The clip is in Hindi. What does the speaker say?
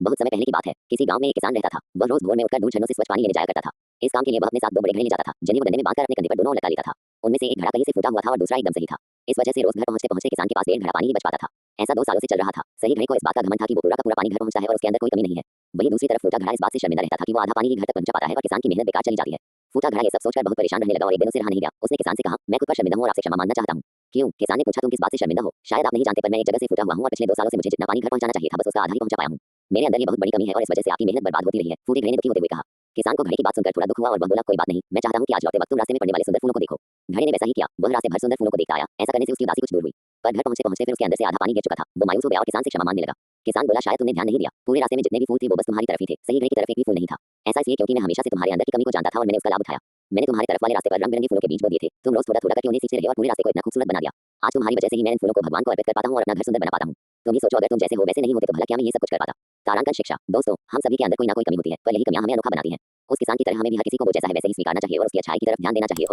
बहुत समय पहले की बात है, किसी गांव में एक किसान रहता था। वह रोज भोर में उठकर दूर झरनों से स्वच्छ पानी लेने जाया करता था। इस काम के लिए वह अपने साथ दो बड़े घड़े ले जाता था, जिन्हें वो डंडे में बांधकर अपने कंधे पर दोनों लटका लेता था। उनमें से एक घड़ा कहीं से फूटा हुआ था और दूसरा एकदम सही था। इस वजह से रोज घर पहुंचते पहुंचते किसान के पास डेढ़ घड़ा पानी ही बच पाता था। ऐसा 2 सालों से चल रहा था। सही घड़े को इस बात का घमंड था कि वो पूरा का पूरा पानी घर पहुंचता है और उसके अंदर कोई कमी नहीं है। वहीं दूसरी तरफ फूटा घड़ा इस बात से शर्मिंदा रहता था कि वो आधा पानी ही घर तक पहुंचा पाता है और किसान की मेहनत बेकार चली जाती है। फूटा घड़ा ये सब सोचकर बहुत परेशान रहने लगा और एक दिन उसे रहा नहीं गया। उसने किसान से कहा, मैं खुद पर शर्मिंदा हूं और आपसे क्षमा मांगना चाहता हूं। क्यों? किसान ने पूछा, तुम किस बात से शर्मिंदा हो? शायद आप नहीं जानते, पर मैं एक जगह से फूटा हुआ हूं और पिछले 2 सालों से मुझे जितना पानी घर पहुंचाना चाहिए था बस उसका आधा ही पहुंचा पाया हूं। मेरे अंदर ये बहुत बड़ी कमी है और इस वजह से आपकी मेहनत बर्बाद होती रही है। फूटे घड़े ने दुखी होते हुए कहा। किसान को घड़े की बात सुनकर थोड़ा दुख हुआ और वह बोला, कोई बात नहीं, मैं चाहता हूं कि आज लौटते वक्त तुम रास्ते में पड़ने वाले सुंदर फूलों को देखो। घड़े ने वैसा ही किया। वह रास्ते भर सुंदर फूलों को देखता आया। ऐसा करने से उसकी उदासी कुछ दूर हुई। पर घर पहुंचते पहुंचते फिर उसके अंदर से आधा पानी गिर चुका था। वो मायूस हो गया और किसान से क्षमा मांगने लगा। किसान बोला, शायद तुमने ध्यान नहीं दिया। पूरे रास्ते में जितने भी फूल थे वो बस तुम्हारी तरफ ही थे। सही घड़े की तरफ एक भी फूल नहीं था। ऐसा इसलिए क्योंकि मैं हमेशा से तुम्हारे अंदर की कमी को जानता था और मैंने उसका लाभ उठाया। मैंने तुम्हारी तरफ वाले रास्ते पर रंग बिरंगे फूलों के बीज बो दिए थे। तुम रोज थोड़ा थोड़ा करके उन्हें सींचते रहे और पूरे रास्ते को इतना खूबसूरत बना दिया। आज तुम्हारी वजह से ही मैं इन फूलों को भगवान को अर्पित कर पाता हूं और अपना घर सुंदर बना पाता हूं। तुम ही सोचो, अगर तुम जैसे हो वैसे नहीं होते तो भला क्या मैं ये सब कुछ कर पाता। तारांकन शिक्षा। दोस्तों, हम सभी के अंदर कोई ना कोई कमी होती है, पर यही कमियां हमें अनोखा बनाती हैं। उस किसान की तरह हमें भी हर किसी को वो जैसा है वैसे ही स्वीकारना चाहिए और उसकी अच्छाई की तरफ ध्यान देना चाहिए।